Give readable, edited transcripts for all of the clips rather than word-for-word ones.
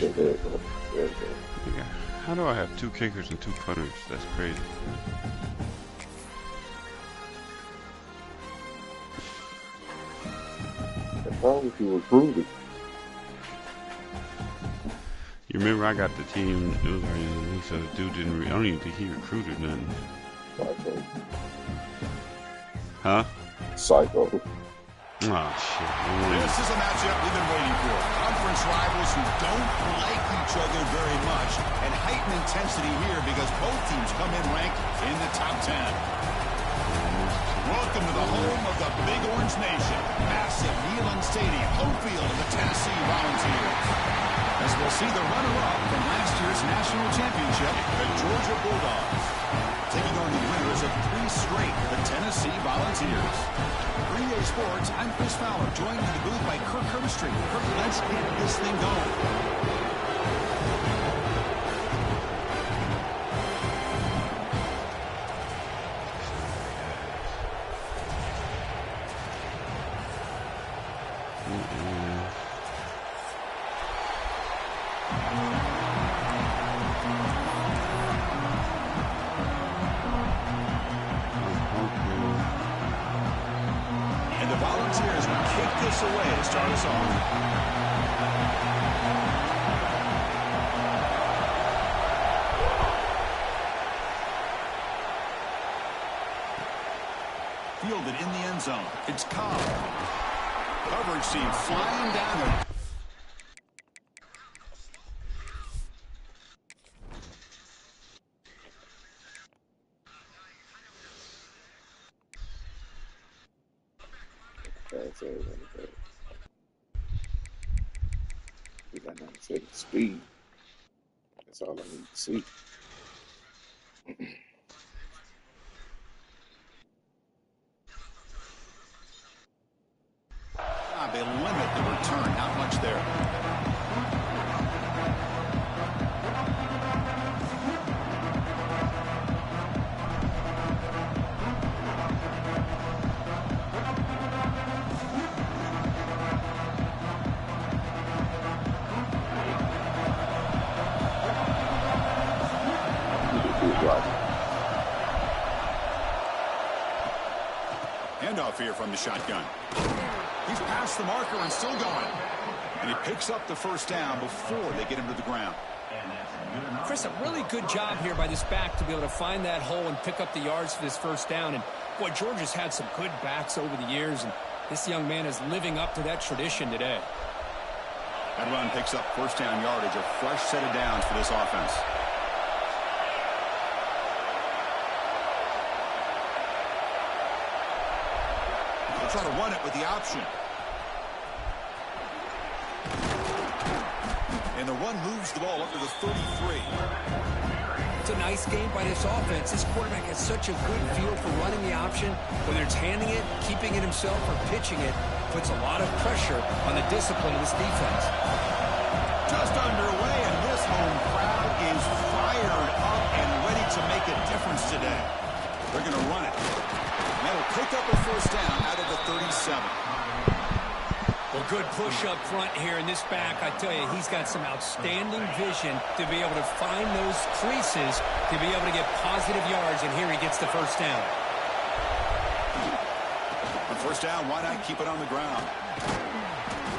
there you go. There you go. Yeah. How do I have 2 kickers and 2 punters? That's crazy. As long as you recruited. You remember I got the team, it was already, so the dude didn't, I don't even think he recruited nothing. Psycho. Huh? Psycho. Oh, shit. This is a matchup we've been waiting for. Conference rivals who don't like each other very much, and heightened intensity here because both teams come in ranked in the top 10. Welcome to the home of the Big Orange Nation. Massive Neyland Stadium, home field of the Tennessee Volunteers. As we'll see the runner-up from last year's national championship, the Georgia Bulldogs, taking on the winners of 3 straight, the Tennessee Volunteers. 3A Sports, I'm Chris Fowler, joined in the booth by Kirk Herbstreit. Kirk, let's get this thing going. And the Volunteers will kick this away to start us off. Fielded in the end zone. It's Cobb. Coverage team flying down there. That's everything. We got 97 speed. That's all I need to see. They limit the return. Not much there. Handoff here from the shotgun. He's past the marker and still going. And he picks up the first down before they get him to the ground. Chris, a really good job here by this back to be able to find that hole and pick up the yards for this first down. And, boy, Georgia's had some good backs over the years, and this young man is living up to that tradition today. That run picks up first down yardage, a fresh set of downs for this offense. They'll try to run it with the option. And the run moves the ball up to the 33. It's a nice game by this offense. This quarterback has such a good feel for running the option. Whether it's handing it, keeping it himself, or pitching it, puts a lot of pressure on the discipline of this defense. Just underway, and this home crowd is fired up and ready to make a difference today. They're going to run it. And that'll pick up a first down out of the 37. Well, good push up front here in this back. I tell you, he's got some outstanding vision to be able to find those creases, to be able to get positive yards, and here he gets the first down. On first down, why not keep it on the ground?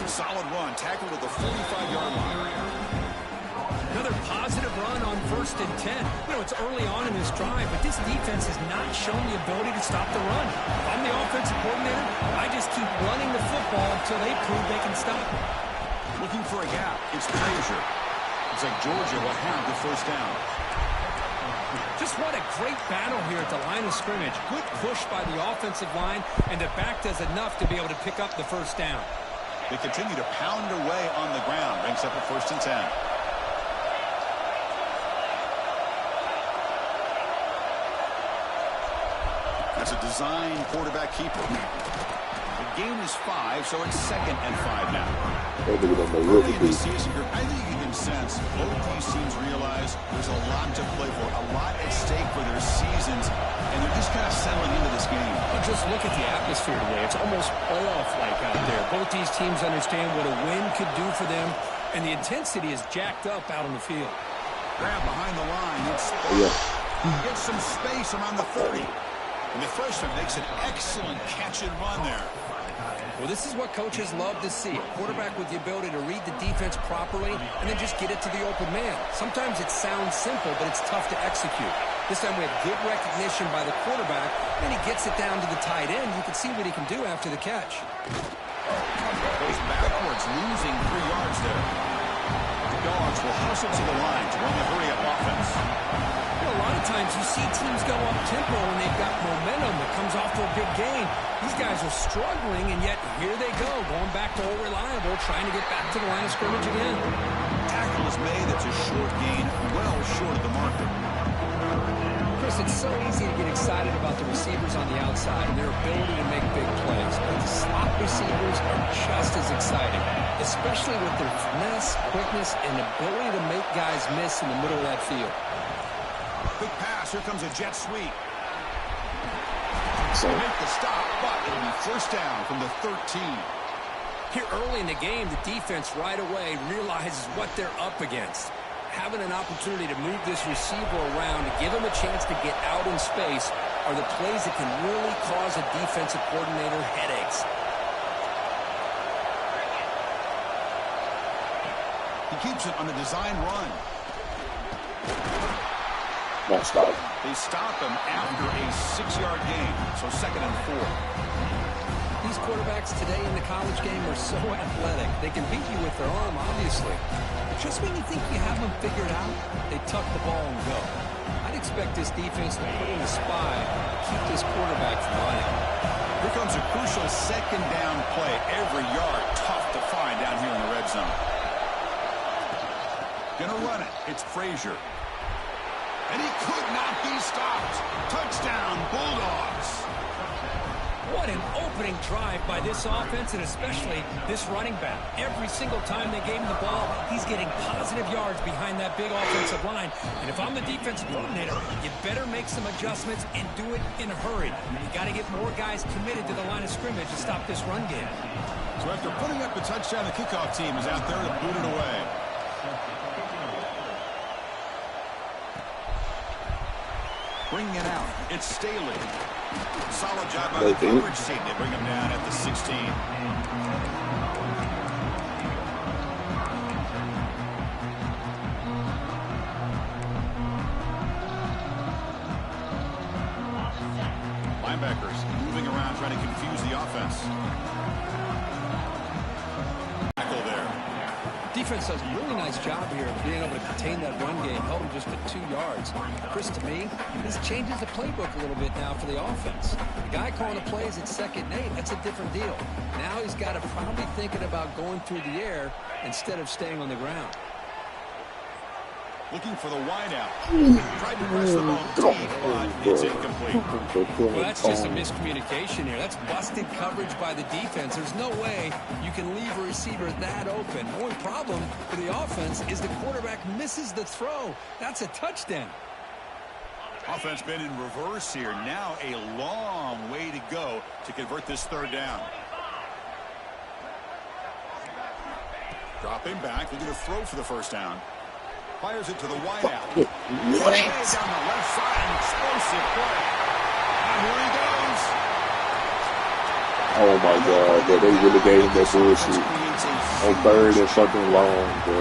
Solid run, tackled at the 45-yard line. Another positive run on 1st and 10. You know, it's early on in this drive, but this defense has not shown the ability to stop the run. If I'm the offensive coordinator, I just keep running the football until they prove they can stop it. Looking for a gap. It's Frazier. Looks like Georgia will have the first down. Just what a great battle here at the line of scrimmage. Good push by the offensive line, and the back does enough to be able to pick up the first down. They continue to pound away on the ground. Brings up a 1st and 10. That's a design quarterback keeper. The game is 5, so it's 2nd and 5 now. Early in the season, I think you can sense both these teams realize there's a lot to play for, a lot at stake for their seasons, and they're just kind of settling into this game. Well, just look at the atmosphere today. It's almost playoff-like out there. Both these teams understand what a win could do for them, And the intensity is jacked up out on the field. Grab behind the line. Gets some space around the 30. And the freshman makes an excellent catch and run there. Well, this is what coaches love to see. A quarterback with the ability to read the defense properly and then just get it to the open man. Sometimes it sounds simple, but it's tough to execute. This time we have good recognition by the quarterback. Then he gets it down to the tight end. You can see what he can do after the catch. Goes backwards, losing 3 yards there. The Dogs will hustle to the line to run the hurry-up offense. You know, a lot of times you see teams go up tempo when they've got momentum that comes off to a big game. These guys are struggling, and yet here they go, going back to reliable, trying to get back to the line of scrimmage again. Tackle is made. That's a short gain, well short of the marker. Chris, it's so easy to get excited about the receivers on the outside and their ability to make big plays. But the slot receivers are just as exciting, especially with their finesse, quickness, and ability to make guys miss in the middle of that field. Quick pass. Here comes a jet sweep. So make the stop, but it'll be first down from the 13. Here early in the game, the defense right away realizes what they're up against. Having an opportunity to move this receiver around to give him a chance to get out in space are the plays that can really cause a defensive coordinator headaches. He keeps it on the design run. Don't stop. They stop him after a 6-yard gain, so 2nd and 4. These quarterbacks today in the college game are so athletic. They can beat you with their arm, obviously. But just when you think you have them figured out, they tuck the ball and go. I'd expect this defense to put in a spy to keep this quarterback from running. Here comes a crucial 2nd down play. Every yard tough to find down here in the red zone. Gonna run it. It's Frazier. And he could not be stopped. Touchdown, Bulldogs. What an opening drive by this offense, and especially this running back. Every single time they gave him the ball, he's getting positive yards behind that big offensive line. And if I'm the defensive coordinator, you better make some adjustments and do it in a hurry. You got to get more guys committed to the line of scrimmage to stop this run game. So after putting up the touchdown, the kickoff team is out there to boot it away. Bringing it out, it's Staley. Solid job by the coverage team. They bring him down at the 16. Linebackers moving around, trying to confuse the offense. Tackle there. Defense does a really nice job here of being able to contain that run game, held him just at 2 yards. Chris, to me, this changes the playbook a little bit now for the offense. The guy calling the plays at 2nd and 8, that's a different deal. Now he's got to probably thinking about going through the air instead of staying on the ground. Looking for the wideout. Tried to press the ball deep, but it's incomplete. Well, that's just a miscommunication here. That's busted coverage by the defense. There's no way you can leave a receiver that open. The only problem for the offense is the quarterback misses the throw. That's a touchdown. Offense been in reverse here. Now a long way to go to convert this 3rd down. Dropping back, looking to throw for the 1st down. Fires it to the wideout. What? Down the left side, an explosive play. And here he goes. Oh my God, bro. They really gave him that bullshit. On 3rd and something long, bro.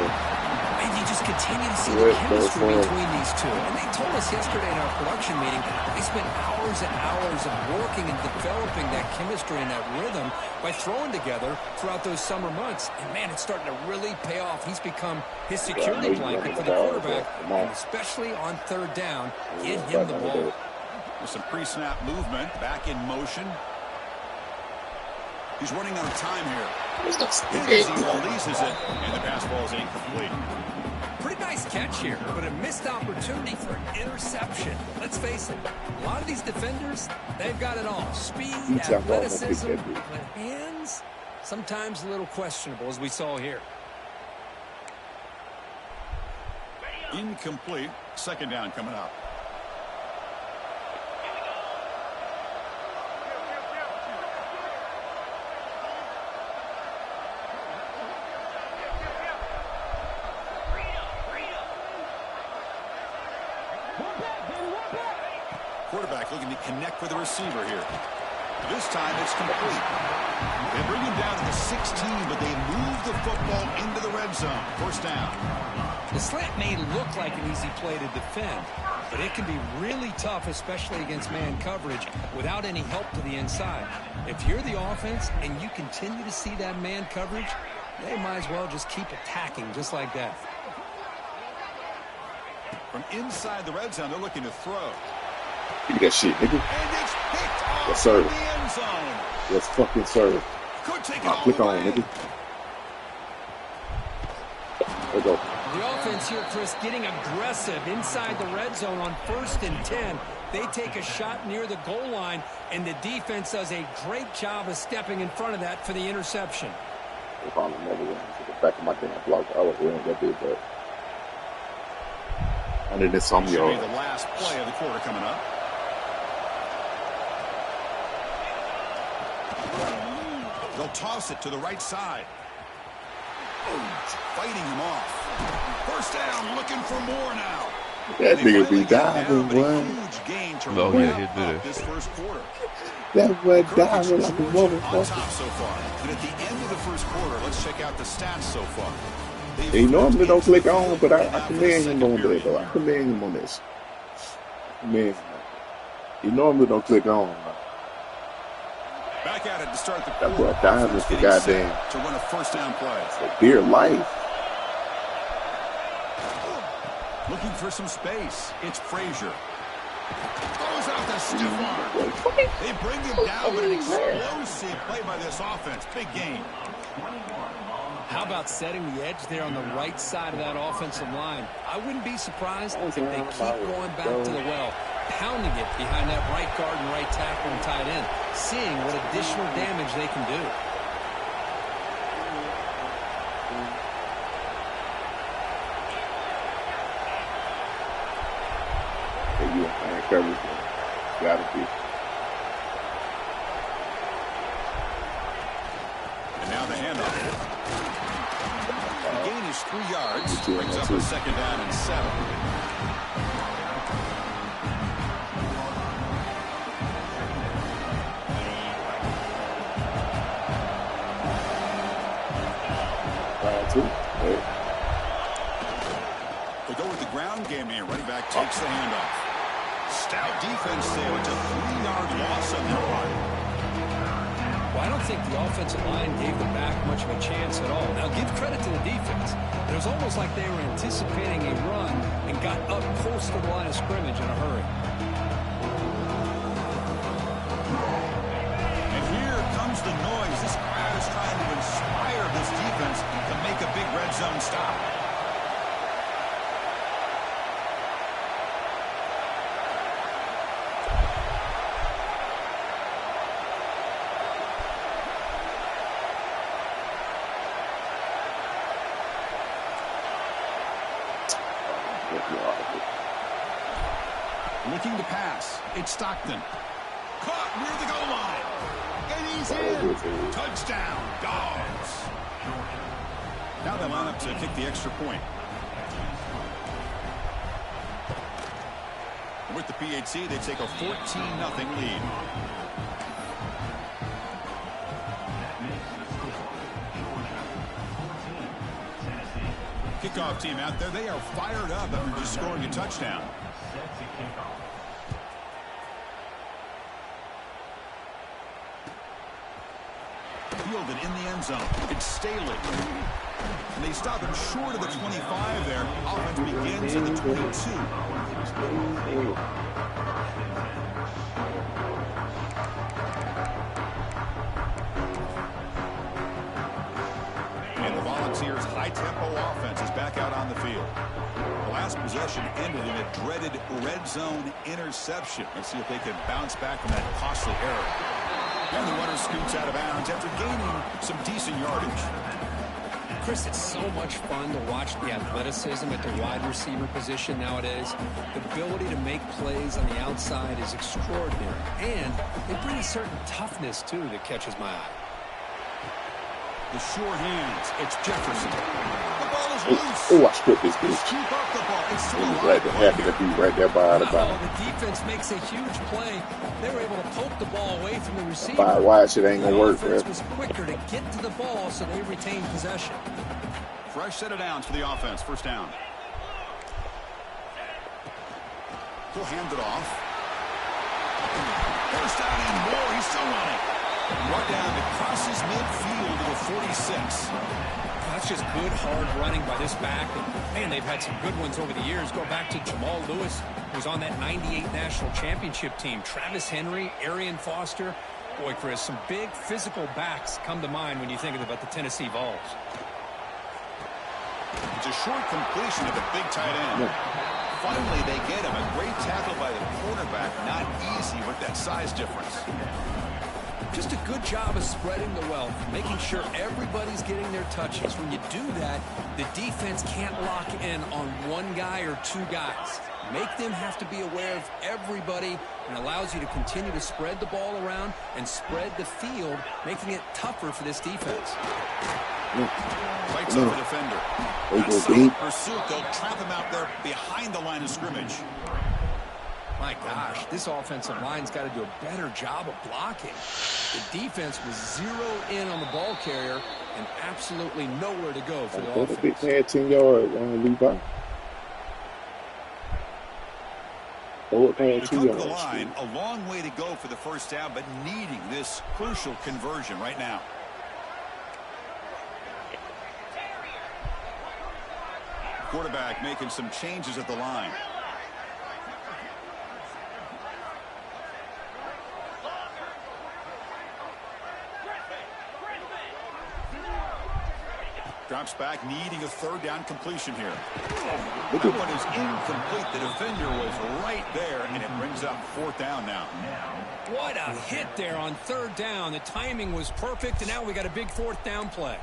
And you just continue to see the chemistry between these two. And they told us yesterday in our production meeting, they spent hours and hours of working and developing that chemistry and that rhythm by throwing together throughout those summer months. And man, it's starting to really pay off. He's become his security blanket for the quarterback, and especially on 3rd down, get him the ball. With some pre-snap movement, back in motion. He's running out of time here. He releases it, and the pass ball is incomplete. Pretty nice catch here, but a missed opportunity for an interception. Let's face it, a lot of these defenders, they've got it all. Speed, athleticism, but hands, sometimes a little questionable, as we saw here. Incomplete. 2nd down coming up. looking to connect with the receiver here. This time it's complete. They bring him down to the 16, but they move the football into the red zone. First down. The slant may look like an easy play to defend, but it can be really tough, especially against man coverage, without any help to the inside. If you're the offense and you continue to see that man coverage, they might as well just keep attacking just like that. From inside the red zone, they're looking to throw. Give me that shit, nigga. And it's picked off Yes, sir. in the end zone. Yes, fucking sir. Could take it Now all click the on, way. nigga. There we go. The offense here, Chris, getting aggressive inside the red zone on 1st and 10. They take a shot near the goal line, and the defense does a great job of stepping in front of that for the interception. If I'm another one to the back of my damn block, I was wearing that bit, but under this some Should be yards. the last play of the quarter coming up. They'll toss it to the right side. Fighting him off. First down, looking for more now. That They nigga finally be get it diving, down, but a boy. huge gain to Oh, yeah, wrap he did up it. this first quarter. That boy Courage diving is like a Georgia on motherfucker. top so far. And at the end of the first quarter, let's check out the stats so far. They've He normally don't flipped click into the on, but I field commend for the him second on that, period. though. I commend him on this. Commend him. He normally don't click on. Back at it to start the That quarter. boy diving Offense for getting set goddamn to run a first down play. dear life. Looking for some space. It's Frazier. Throws out the stiff arm. They bring him down, but an explosive play by this offense. Big game. How about setting the edge there on the right side of that offensive line? I wouldn't be surprised if they keep going back to the well, pounding it behind that right guard and right tackle and tight end, seeing what additional damage they can do. Hey, you man, coverage, man. Gotta be. And now the handoff. The gain is 3 yards. Two, Brings up two. a second down and 7. Two. Hey. They go with the ground game here. Running back takes the handoff. Stout defense there. It's a 3-yard loss on that run. Well, I don't think the offensive line gave the back much of a chance at all. Now, give credit to the defense. It was almost like they were anticipating a run and got up close to the line of scrimmage in a hurry. And here comes the noise. This crowd is trying to inspire this defense to make a big red zone stop. Looking to pass. It's Stockton. Caught near the goal line. And he's in. Touchdown, Dogs. Now they line up to kick the extra point. With the PHC, they take a 14-0 lead. Kickoff team out there. They are fired up after just scoring a touchdown. Fielded in the end zone. It's Staley. And they stop him short of the 25 there. Offense begins at the 22. And the Volunteers' high-tempo offense is back out on the field. The last possession ended in a dreaded red zone interception. Let's see if they can bounce back from that costly error. And the runner scoots out of bounds after gaining some decent yardage. Chris, it's so much fun to watch the athleticism at the wide receiver position nowadays. The ability to make plays on the outside is extraordinary. And they bring a certain toughness, too, that catches my eye. The sure hands. It's Jefferson. The ball is Oh, I stripped this bitch. Keep up the ball. It's still It was right to happen to be right there by the Oh, ball. the defense makes a huge play. They were able to poke the ball away from the receiver. By wide shit ain't gonna The work, offense bro. was quicker to get to the ball, so they retained possession. Fresh set of downs for the offense. First down. He'll hand it off. First down and more. He's still running. Right down. It crosses midfield to the 46. That's just good, hard running by this back. And, man, they've had some good ones over the years. Go back to Jamal Lewis, who was on that 98 National Championship team. Travis Henry, Arian Foster. Boy, Chris, some big physical backs come to mind when you think about the Tennessee Vols. It's a short completion of a big tight end. Finally, they get him. A great tackle by the quarterback. Not easy with that size difference. Just a good job of spreading the wealth, making sure everybody's getting their touches. When you do that, the defense can't lock in on one guy or two guys. Make them have to be aware of everybody, and allows you to continue to spread the ball around and spread the field, making it tougher for this defense. Fights up the defender. That's solid pursuit. They'll trap him out there behind the line of scrimmage. My gosh, this offensive line's got to do a better job of blocking. The defense was zeroed in on the ball carrier and absolutely nowhere to go for the offense. Big man, 10 yards on Levi. They come to the line, a long way to go for the first down, but needing this crucial conversion right now. Quarterback making some changes at the line. Drops back, needing a third down completion here. That one is incomplete. The defender was right there, and it brings up fourth down now. What a hit there on third down. The timing was perfect, and now we got a big fourth down play.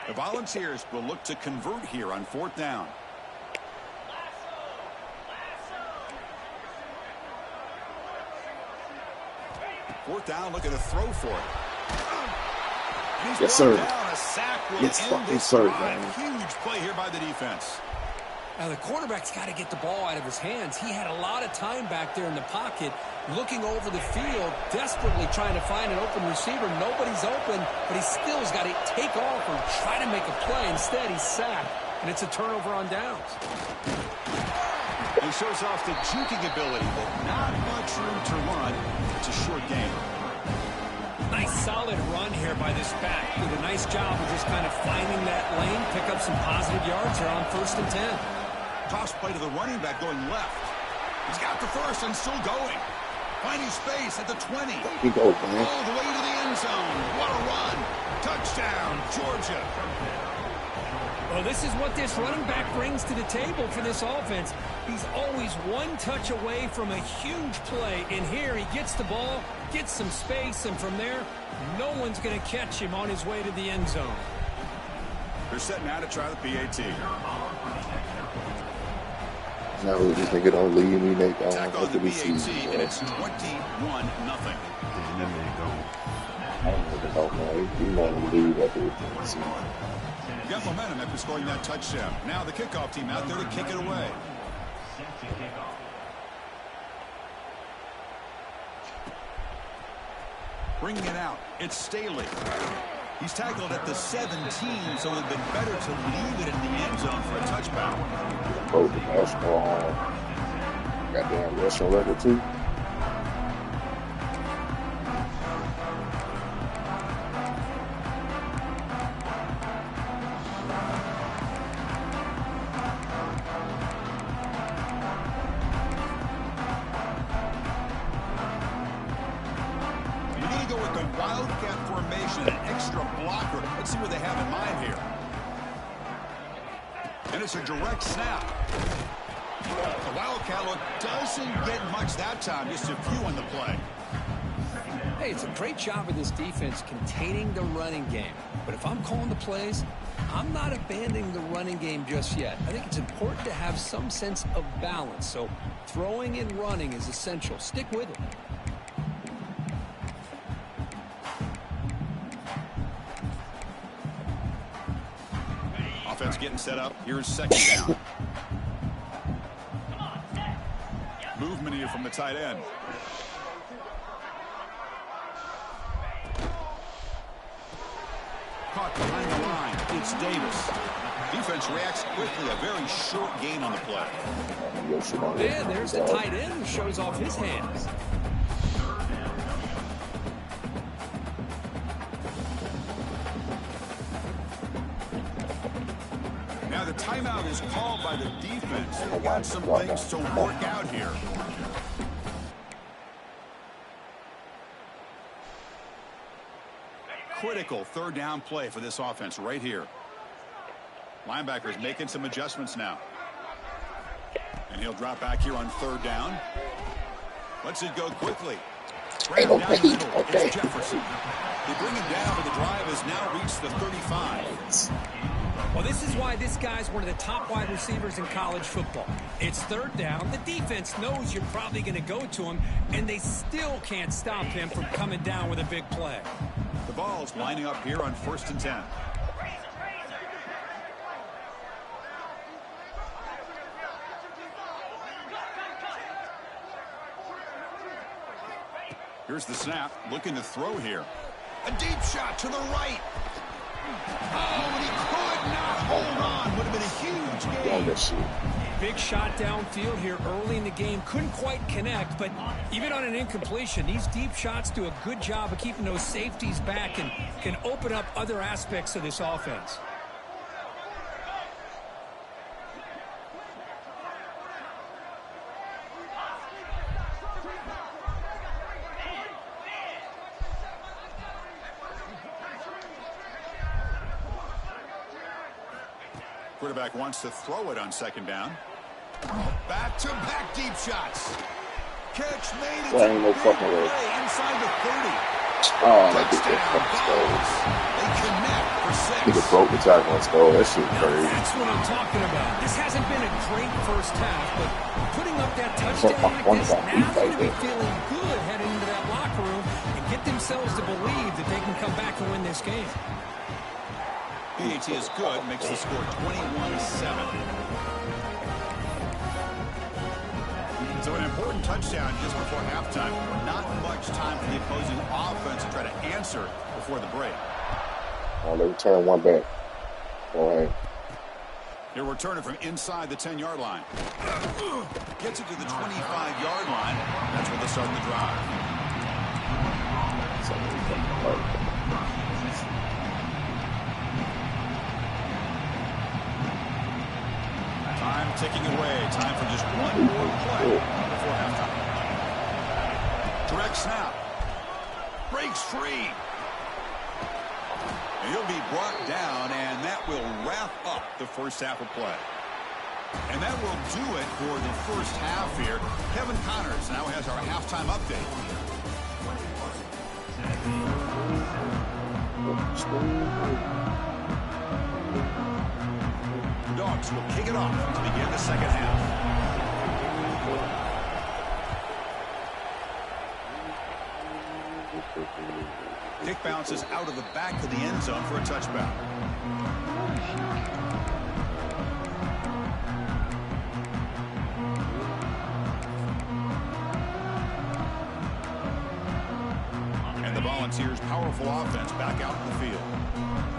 The Volunteers will look to convert here on fourth down. Fourth down, looking to throw for it. Yes, sir. Down. A sack will Yes, end fucking this sir, drive. man. Huge play here by the defense. Now, the quarterback's got to get the ball out of his hands. He had a lot of time back there in the pocket, looking over the field, desperately trying to find an open receiver. Nobody's open, but he still's got to take off or try to make a play. Instead, he's sacked, and it's a turnover on downs. He shows off the juking ability, but not much room to run. It's a short game. Nice solid run here by this back. Did a nice job of just kind of finding that lane, pick up some positive yards here on 1st and 10. Toss play to the running back going left. He's got the first and still going. Finding space at the 20. He goes, man. All the way to the end zone. What a run. Touchdown, Georgia. Well, this is what this running back brings to the table for this offense. He's always one touch away from a huge play. And here he gets the ball, gets some space, and from there, no one's going to catch him on his way to the end zone. They're setting out to try the PAT. Now this nigga don't leave me, they don't. Attack on What the do we PAT, see? and it's 21-0. And then they go. I don't even know, man. He want to leave after this. Got momentum after scoring that touchdown. Now the kickoff team out there to kick it away. Bringing it out, it's Staley. He's tackled at the 17, so it would have been better to leave it in the end zone for a touchback. Both the basketball. Goddamn rushing record, too. Wildcat formation, an extra blocker. Let's see what they have in mind here. And it's a direct snap. The Wildcat look doesn't get much that time, just a few on the play. Hey, it's a great job of this defense containing the running game. But if I'm calling the plays, I'm not abandoning the running game just yet. I think it's important to have some sense of balance. So throwing and running is essential. Stick with it. Offense getting set up. Here's second down. Movement here from the tight end. Caught behind the line. It's Davis. Defense reacts quickly. A very short gain on the play. And there's the tight end who shows off his hands. Now the timeout is called by the defense. They've got some things to work out here. Critical third down play for this offense right here. Linebackers making some adjustments now. And he'll drop back here on third down. Lets it go quickly. Right down the middle. It's Jefferson. They bring him down, but the drive has now reached the 35. Well, this is why this guy's one of the top wide receivers in college football. It's third down. The defense knows you're probably going to go to him, and they still can't stop him from coming down with a big play. The ball's lining up here on 1st and 10. Here's the snap. Looking to throw here. A deep shot to the right. Oh, and he could not hold on. Would have been a huge gain. Big shot downfield here early in the game. Couldn't quite connect, but even on an incompletion, these deep shots do a good job of keeping those safeties back and can open up other aspects of this offense. Quarterback wants to throw it on second down. Back-to-back deep shots. Catch made it. Ain't no fucking way. Inside the 30. Oh, I think that fucking goals. They connect for 6. Nigga broke the tackle and stole. That shit Now, crazy. that's what I'm talking about. This hasn't been a great first half, but putting up that touchdown like this, now they're going to be feeling good heading into that locker room and get themselves to believe that they can come back and win this game. PAT is good, makes the score 21-7. So an important touchdown just before halftime. Not much time for the opposing offense to try to answer before the break. Oh, they return one back. Go ahead. He'll return it from inside the 10-yard line. Gets it to the 25-yard line. That's where they start the drive. Time ticking away. Time for just one more play before halftime. Direct snap. Breaks free. And he'll be brought down, and that will wrap up the first half of play. And that will do it for the first half here. Kevin Connors now has our halftime update. The Dogs will kick it off to begin the second half. Kick bounces out of the back of the end zone for a touchback. And the Volunteers' powerful offense back out in the field.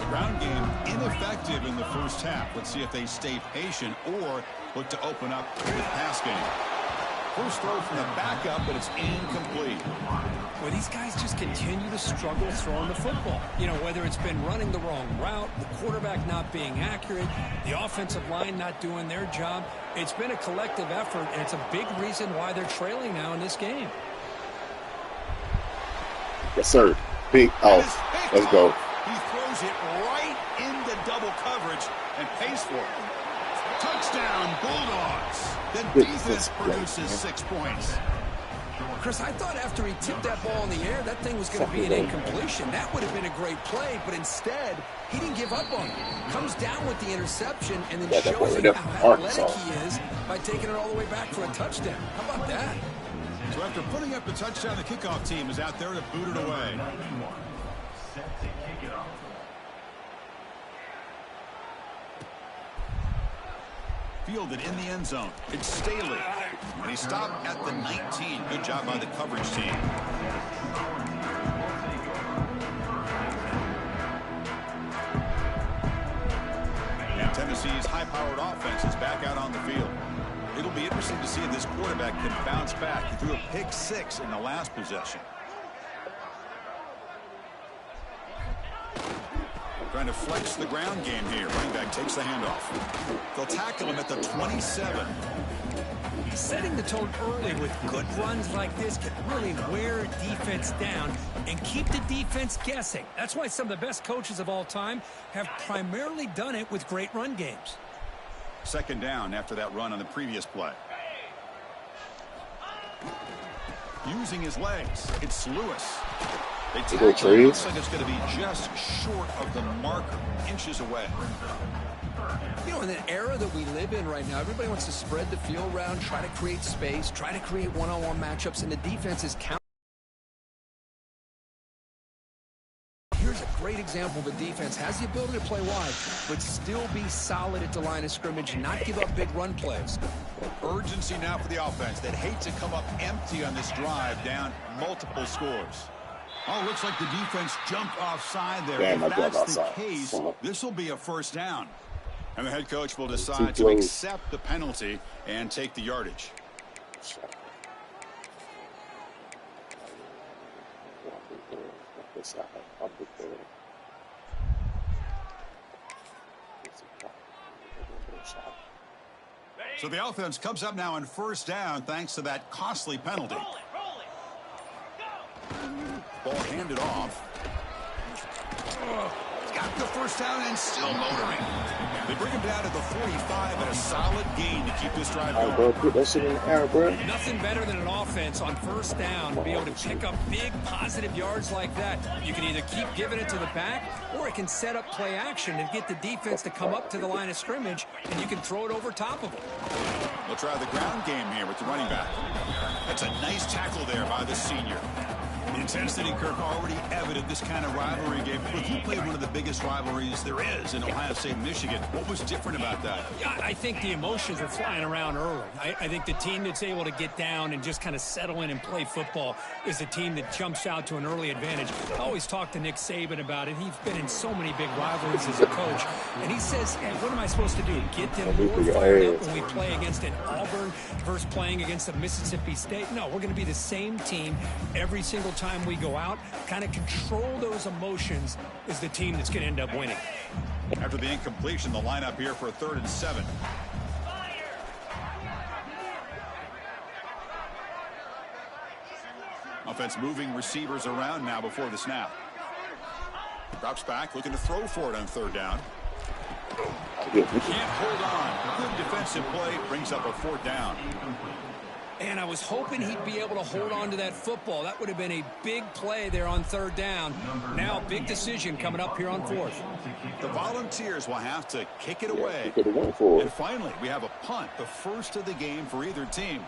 The ground game ineffective in the first half. Let's see if they stay patient or look to open up with pass game. First throw from the backup, but it's incomplete. Well, these guys just continue to struggle throwing the football. You know, whether it's been running the wrong route, the quarterback not being accurate, the offensive line not doing their job. It's been a collective effort, and it's a big reason why they're trailing now in this game. Yes, sir. Big off. Let's go. He throws it right into double coverage and pays for it. Touchdown, Bulldogs. The defense produces 6 points. Chris, I thought after he tipped that ball in the air, that thing was going to be an incompletion. That would have been a great play, but instead, he didn't give up on it. Comes down with the interception and then shows you how athletic he is by taking it all the way back for a touchdown. How about that? So after putting up the touchdown, the kickoff team is out there to boot it away. Fielded in the end zone. It's Staley. And he stopped at the 19. Good job by the coverage team. And Tennessee's high-powered offense is back out on the field. It'll be interesting to see if this quarterback can bounce back. He threw a pick 6 in the last possession. Trying to flex the ground game here. Running back takes the handoff. They'll tackle him at the 27. Setting the tone early with good runs like this can really wear a defense down and keep the defense guessing. That's why some of the best coaches of all time have primarily done it with great run games. Second down after that run on the previous play. Using his legs, it's Lewis. They tackle it. Looks like it's going to be just short of the marker, inches away. You know, in the era that we live in right now, everybody wants to spread the field around, try to create space, try to create one-on-one matchups, and the defense is counting. Here's a great example of a defense has the ability to play wide, but still be solid at the line of scrimmage and not give up big run plays. Urgency now for the offense that hates to come up empty on this drive, down multiple scores. Oh, looks like the defense jumped offside there. Damn, if that's the case, this will be a first down. And the head coach will decide to accept the penalty and take the yardage. So the offense comes up now on first down thanks to that costly penalty. Ball handed off. Got the first down and still motoring. They bring him down to the 45 and a solid gain to keep this drive going. Bro, put that shit in the air, bro. Nothing better than an offense on first down to be able to pick up big positive yards like that. You can either keep giving it to the back or it can set up play action and get the defense to come up to the line of scrimmage and you can throw it over top of them. We'll try the ground game here with the running back. That's a nice tackle there by the senior. The intensity curve already evident this kind of rivalry game. Look, you played one of the biggest rivalries there is in Ohio State, Michigan. What was different about that? Yeah, I think the emotions were flying around early. I think the team that's able to get down and just kind of settle in and play football is the team that jumps out to an early advantage. I always talk to Nick Saban about it. He's been in so many big rivalries as a coach. And he says, hey, what am I supposed to do? Get them more fired up when we play against an Auburn versus playing against a Mississippi State? No, we're going to be the same team every single time we go out. Kind of control those emotions is the team that's going to end up winning. After the incompletion, the lineup here for a 3rd and 7. Offense moving receivers around now before the snap. Drops back, looking to throw for it on 3rd down. Can't hold on. Good defensive play, brings up a 4th down. And I was hoping he'd be able to hold on to that football. That would have been a big play there on 3rd down. Now, big decision coming up here on 4th. The Volunteers will have to kick it away. And finally, we have a punt, the first of the game for either team.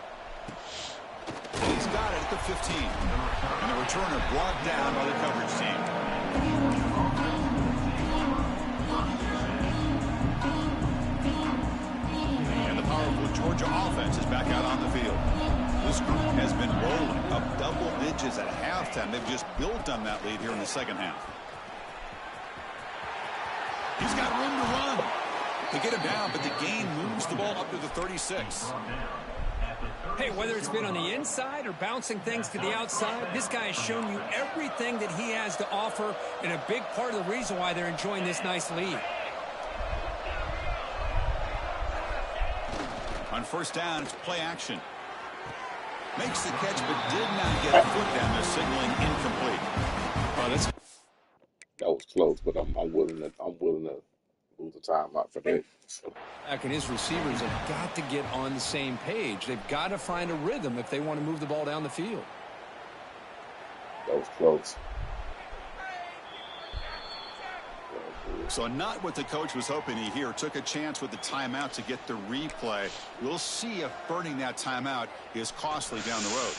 He's got it at the 15. And the returner brought down by the coverage team. Georgia offense is back out on the field. This group has been rolling up double digits at halftime. They've just built on that lead here in the second half. He's got room to run. They get him down, but the gain moves the ball up to the 36. Hey, whether it's been on the inside or bouncing things to the outside, this guy has shown you everything that he has to offer and a big part of the reason why they're enjoying this nice lead. On first down, it's play action. Makes the catch, but did not get a foot down there, signaling incomplete. Oh, that was close, but I'm willing to lose the timeout for that. And his receivers have got to get on the same page. They've got to find a rhythm if they want to move the ball down the field. That was close. So not what the coach was hoping to hear. Took a chance with the timeout to get the replay. We'll see if burning that timeout is costly down the road.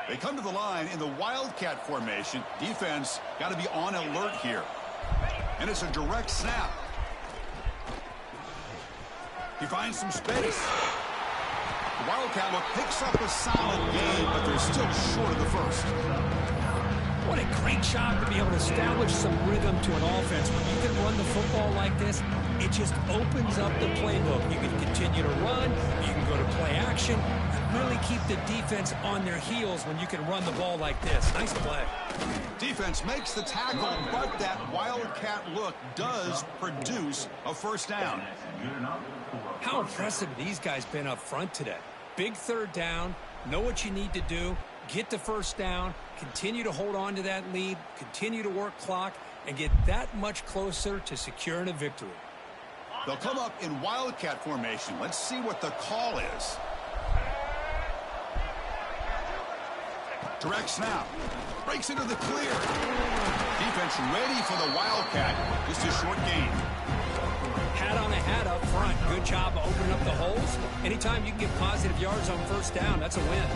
They come to the line in the Wildcat formation. Defense got to be on alert here. And it's a direct snap. He finds some space. The Wildcat look picks up a solid gain, but they're still short of the first. What a great job to be able to establish some rhythm to an offense. When you can run the football like this, it just opens up the playbook. You can continue to run. You can go to play action. Really keep the defense on their heels when you can run the ball like this. Nice play. Defense makes the tackle, but that Wildcat look does produce a first down. How impressive these guys been up front today. Big third down. Know what you need to do. Get the first down. Continue to hold on to that lead. Continue to work clock and get that much closer to securing a victory. They'll come up in Wildcat formation. Let's see what the call is. Direct snap. Breaks into the clear. Defense ready for the Wildcat. Just a short gain. Hat on a hat up front. Good job of opening up the holes. Anytime you can get positive yards on first down, that's a win.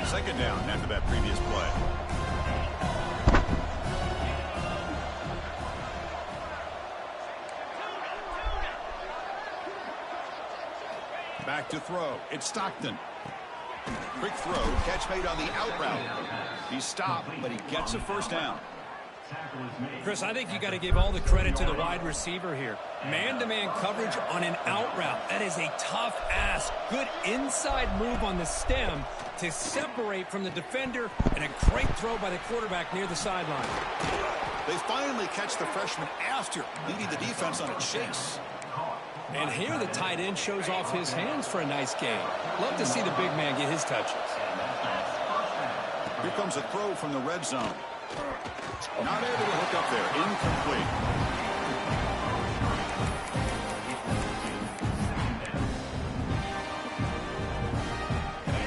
Second down after that previous play. Back to throw. It's Stockton. Quick throw. Catch made on the out route. He's stopped, but he gets a first down. Chris, I think you got to give all the credit to the wide receiver here. Man-to-man coverage on an out route. That is a tough ask. Good inside move on the stem to separate from the defender, and a great throw by the quarterback near the sideline. They finally catch the freshman after leading the defense on a chase. And here the tight end shows off his hands for a nice gain. Love to see the big man get his touches. Here comes a throw from the red zone. Not able to hook up there. Incomplete.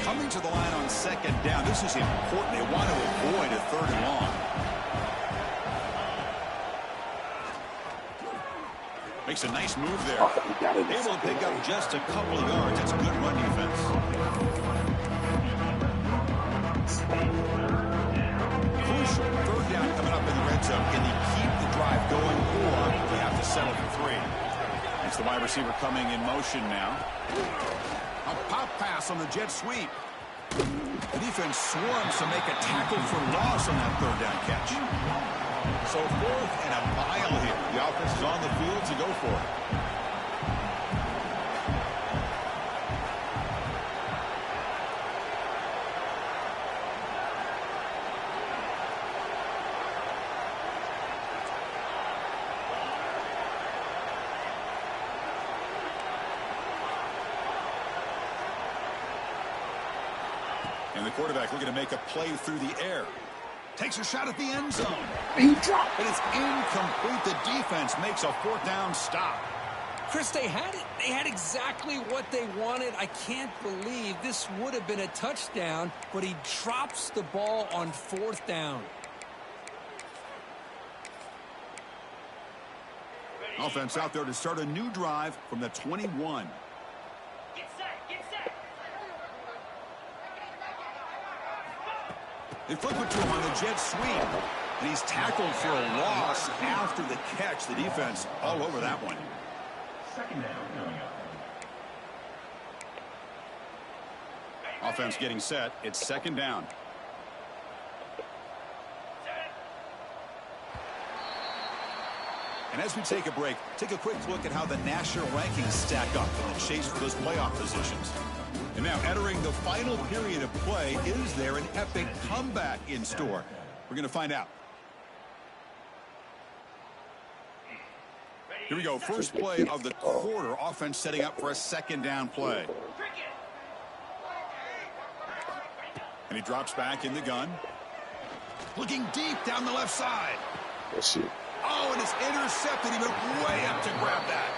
Coming to the line on second down. This is important. They want to avoid a third and long. Makes a nice move there. Able to pick up just a couple of yards. That's a good run defense. Crucial third down coming up in the red zone. Can they keep the drive going, or they have to settle for 3? It's the wide receiver coming in motion now. A pop pass on the jet sweep. The defense swarms to make a tackle for loss on that third down catch. So 4th and a mile here. The offense is on the field to go for it. And the quarterback looking to make a play through the air. Takes a shot at the end zone. He dropped it. It's incomplete. The defense makes a 4th down stop. Chris, they had it. They had exactly what they wanted. I can't believe this would have been a touchdown, but he drops the ball on 4th down. Offense out there to start a new drive from the 21. They flip it to him on the jet sweep. And he's tackled for a loss after the catch. The defense all over that one. Second down coming up. Offense getting set. It's second down. And as we take a break, take a quick look at how the national rankings stack up in the chase for those playoff positions. And now entering the final period of play, is there an epic comeback in store? We're going to find out. Here we go. First play of the quarter. Offense setting up for a second down play. And he drops back in the gun. Looking deep down the left side. That's it. Oh, and it's intercepted. He went way up to grab that.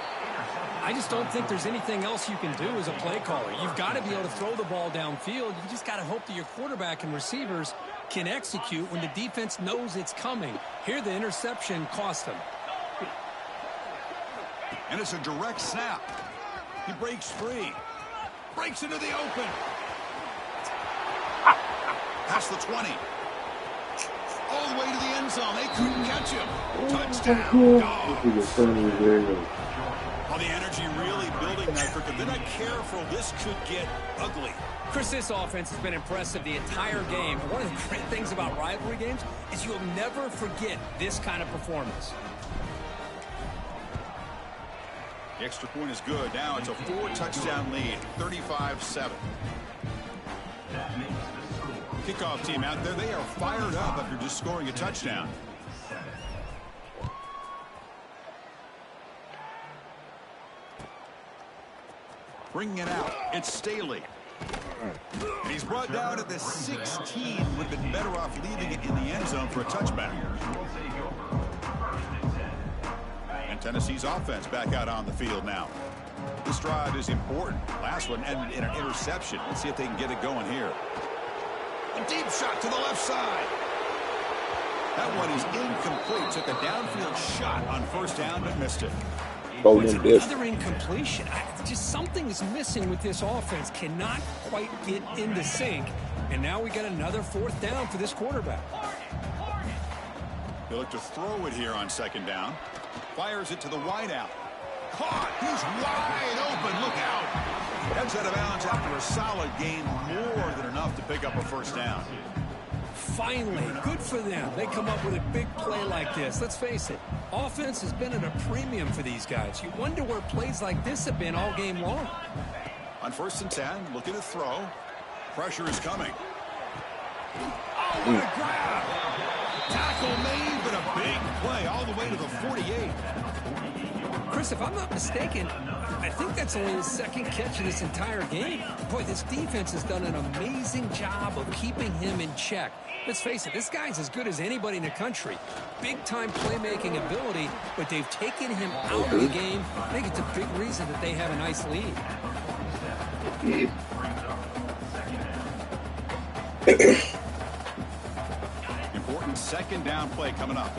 I just don't think there's anything else you can do as a play caller. You've got to be able to throw the ball downfield. You just got to hope that your quarterback and receivers can execute when the defense knows it's coming. Here, the interception cost him. And it's a direct snap. He breaks free. Breaks into the open. Past the 20. All the way to the end zone. They couldn't catch him. Touchdown. Well, the energy really building, Nyford, but they're not careful. This could get ugly. Chris, this offense has been impressive the entire game. One of the great things about rivalry games is you'll never forget this kind of performance. The extra point is good. Now it's a 4-touchdown lead, 35-7. Kickoff team out there, they are fired up after just scoring a touchdown. Bringing it out, it's Staley. And he's brought down at the 16. Would have been better off leaving it in the end zone for a touchback. And Tennessee's offense back out on the field now. This drive is important. Last one ended in an interception. Let's see if they can get it going here. A deep shot to the left side. That one is incomplete. Took a downfield shot on first down, but missed it. Oh, It's another incompletion. Just something is missing with this offense. Cannot quite get into sync. And now we got another 4th down for this quarterback. They look to throw it here on second down. Fires it to the wideout. Caught. He's wide open. Look out. Heads out of bounds after a solid gain. More than enough to pick up a first down. Finally, good for them. They come up with a big play like this. Let's face it, offense has been at a premium for these guys. You wonder where plays like this have been all game long. On 1st and 10, looking to throw. Pressure is coming. Oh, what a grab. Tackle made, but a big play all the way to the 48. Chris, if I'm not mistaken, I think that's only his 2nd catch of this entire game. Boy, this defense has done an amazing job of keeping him in check. Let's face it, this guy's as good as anybody in the country. Big-time playmaking ability, but they've taken him out of the game. I think it's a big reason that they have a nice lead. Important 2nd down play coming up.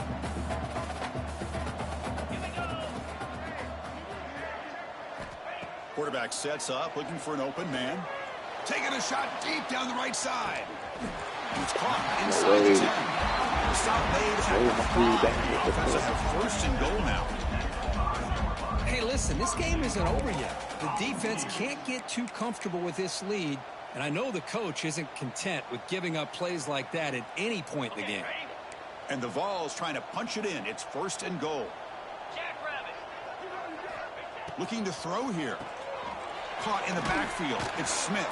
Quarterback sets up, looking for an open man. Taking a shot deep down the right side. It's caught inside the 10. The stop made at the offense have 1st and goal now. Hey, listen, this game isn't over yet. The defense can't get too comfortable with this lead, and I know the coach isn't content with giving up plays like that at any point in the game. And the Vols trying to punch it in. It's 1st and goal. Looking to throw here. Caught in the backfield. It's Smith.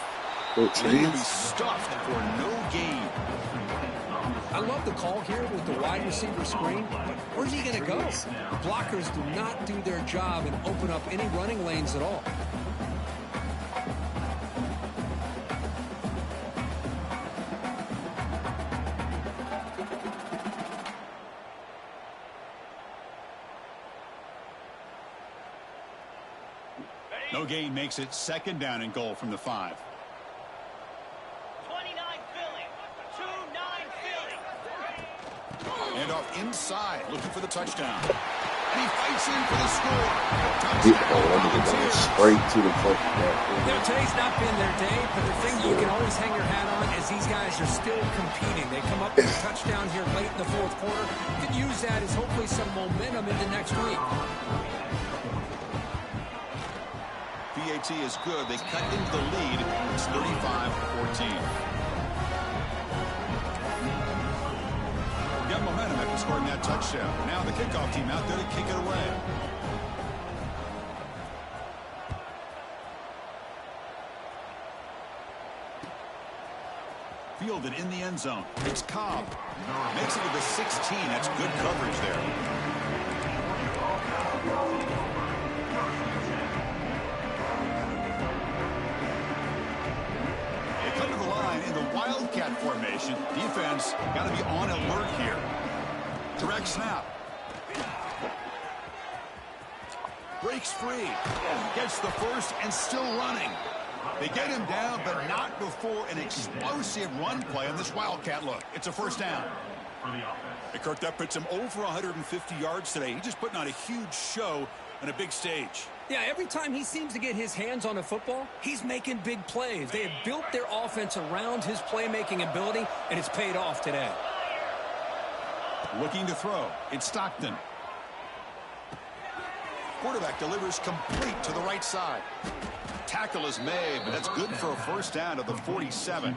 He's going to be stuffed for no gain. I love the call here with the wide receiver screen, but where's he going to go? Blockers do not do their job and open up any running lanes at all. No gain makes it 2nd down and goal from the 5. 29 Philly. 2-9 Philly. And off inside, looking for the touchdown. And he fights in for the score. Straight to the touchdown. You know, today's not been their day, but the thing you can always hang your hat on is these guys are still competing. They come up with a touchdown here late in the 4th quarter. You can use that as hopefully some momentum into next week. PAT is good. They cut into the lead. It's 35-14. Got momentum after scoring that touchdown. Now the kickoff team out there to kick it away. Fielded in the end zone. It's Cobb. Makes it to the 16. That's good coverage there. Wildcat formation. Defense got to be on alert here. Direct snap. Breaks free. Gets the first and still running. They get him down, but not before an explosive run play on this Wildcat look. It's a first down. Hey, Kirk, that puts him over 150 yards today. He's just putting on a huge show on a big stage. Yeah, every time he seems to get his hands on the football, he's making big plays. They have built their offense around his playmaking ability, and it's paid off today. Looking to throw. It's Stockton. Quarterback delivers complete to the right side. Tackle is made, but that's good for a first down to the 47.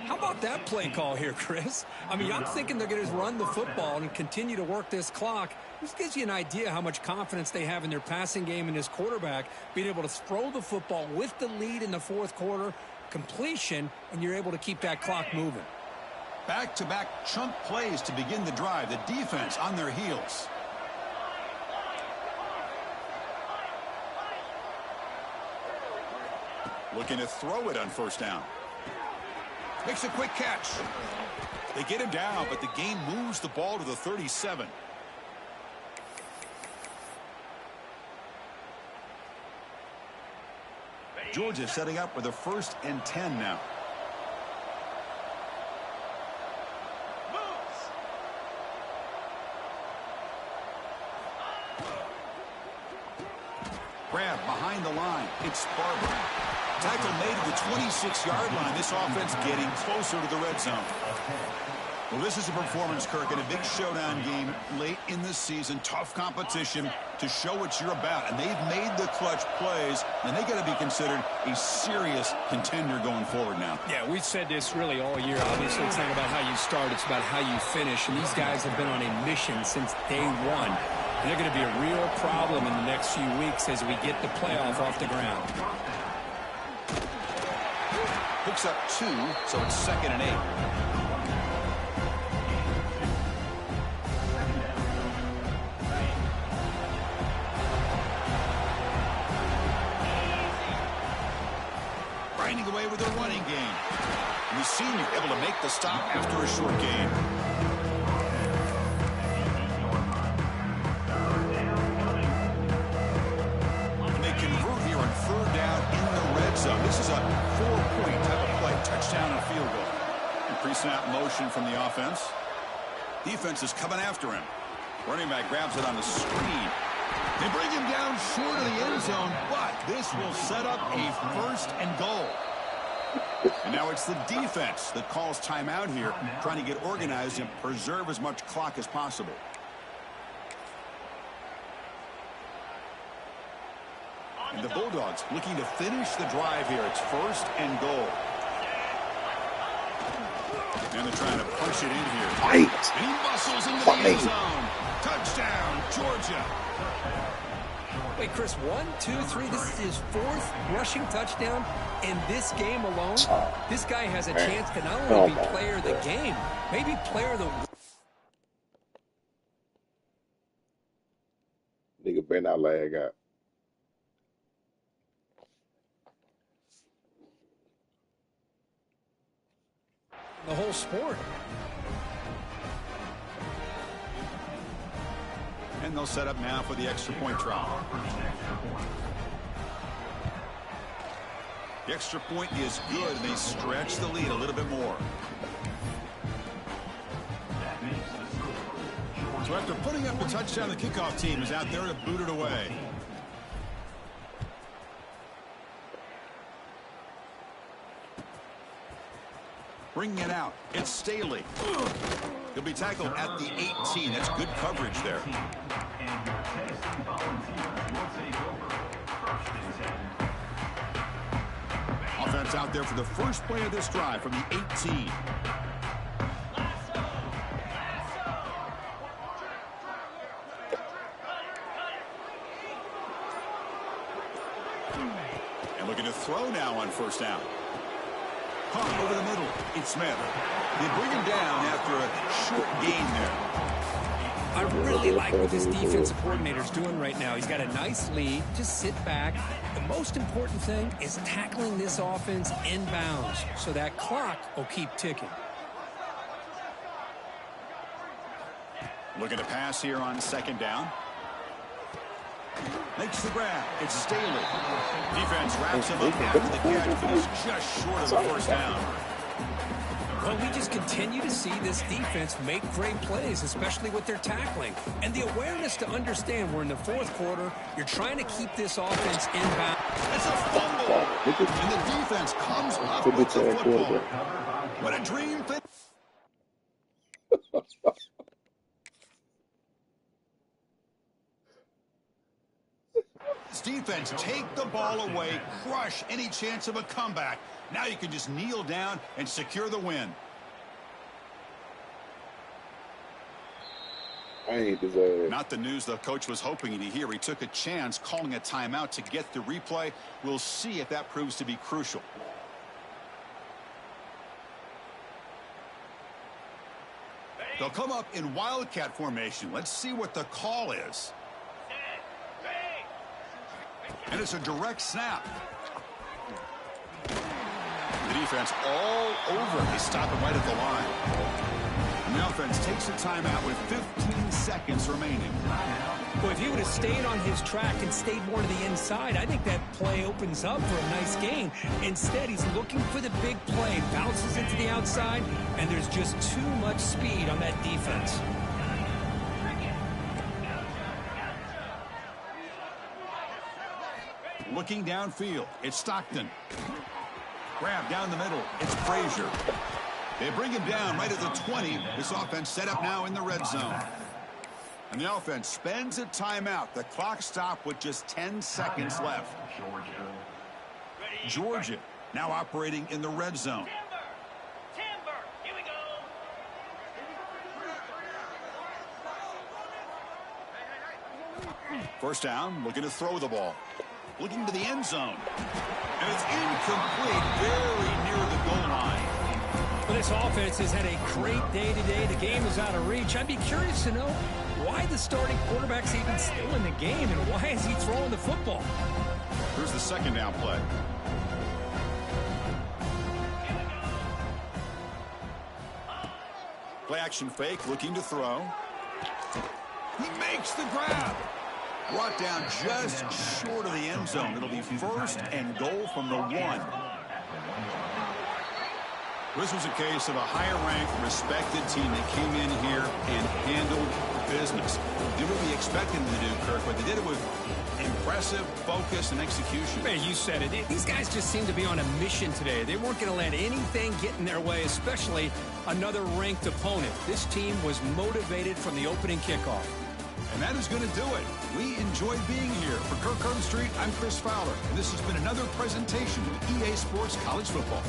How about that play call here, Chris? I mean, I'm thinking they're going to run the football and continue to work this clock. This gives you an idea how much confidence they have in their passing game and this quarterback being able to throw the football with the lead in the fourth quarter, completion, and you're able to keep that clock moving. Back-to-back chunk plays to begin the drive. The defense on their heels. Looking to throw it on first down. Makes a quick catch. They get him down, but the game moves the ball to the 37. Georgia setting up with a 1st and 10 now. Grab behind the line. It's Barber. Tackle made at the 26-yard line. This offense getting closer to the red zone. Well, this is a performance, Kirk, in a big showdown game late in the season. Tough competition to show what you're about. And they've made the clutch plays, and they got to be considered a serious contender going forward now. Yeah, we've said this really all year. Obviously, it's not about how you start. It's about how you finish. And these guys have been on a mission since day one. And they're going to be a real problem in the next few weeks as we get the playoff off the ground. Picks up 2, so it's 2nd and 8. Grinding away with their running game. And the senior able to make the stop after a short gain. And they convert here on 3rd down in the red zone. This is a 4-point type of play. Touchdown and field goal. And pre-snap motion from the offense. Defense is coming after him. Running back grabs it on the screen. They bring him down short of the end zone, but this will set up a 1st and goal. And now it's the defense that calls timeout here, trying to get organized and preserve as much clock as possible. And the Bulldogs looking to finish the drive here. It's 1st and goal. And they're trying to punch it in here. Fight! And he muscles into the end zone. Touchdown, Georgia. Wait, Chris, 1, 2, 3. This is his 4th rushing touchdown in this game alone. This guy has a chance to not only be player of the game, maybe player of the... Nigga better not lag out. the whole sport. And they'll set up now for the extra point try. The extra point is good, and they stretch the lead a little bit more. So after putting up the touchdown, the kickoff team is out there to boot it away. Bringing it out, it's Staley. He'll be tackled at the 18. That's good coverage there. Offense out there for the first play of this drive from the 18. And looking to throw now on first down. Caught over the middle. It's Smith. They bring him down after a short gain there. I really like what this defensive coordinator's doing right now. He's got a nice lead. Just sit back. The most important thing is tackling this offense inbounds so that clock will keep ticking. Looking to pass here on second down. Makes the grab. It's Staley. Defense wraps him up after the catch, but he's just short of the first down. Well, we just continue to see this defense make great plays, especially with their tackling. And the awareness to understand we're in the fourth quarter, you're trying to keep this offense inbound. It's a fumble. And the defense comes up with the football. What a dream thing. This defense take the ball away, crush any chance of a comeback. Now you can just kneel down and secure the win. I ain't deserve. Not the news the coach was hoping to hear. He took a chance calling a timeout to get the replay. We'll see if that proves to be crucial. They'll come up in Wildcat formation. Let's see what the call is. And it's a direct snap. The defense all over. They stop him right at the line. And the offense takes a timeout with 15 seconds remaining. Well, if he would have stayed on his track and stayed more to the inside, I think that play opens up for a nice gain. Instead, he's looking for the big play, bounces into the outside, and there's just too much speed on that defense. Looking downfield, it's Stockton. Grab down the middle, it's Frazier. They bring him down right at the 20. This offense set up now in the red zone. And the offense spends a timeout. The clock stopped with just 10 seconds left. Georgia now operating in the red zone. Timber, here we go. First down, looking to throw the ball. Looking to the end zone. And it's incomplete, very near the goal line. Well, this offense has had a great day today. The game is out of reach. I'd be curious to know why the starting quarterback's even still in the game and why is he throwing the football? Here's the second down play. Play action fake, looking to throw. He makes the grab. Brought down just short of the end zone. It'll be first and goal from the 1. This was a case of a higher-ranked, respected team that came in here and handled business. Did what we expected them to do, Kirk, but they did it with impressive focus and execution. Man, you said it. These guys just seem to be on a mission today. They weren't going to let anything get in their way, especially another ranked opponent. This team was motivated from the opening kickoff. And that is going to do it. We enjoyed being here. For Kirk Street, I'm Chris Fowler, and this has been another presentation of EA Sports College Football.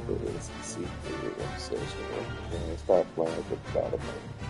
the SEC for your obsession. Start playing with the Alabama.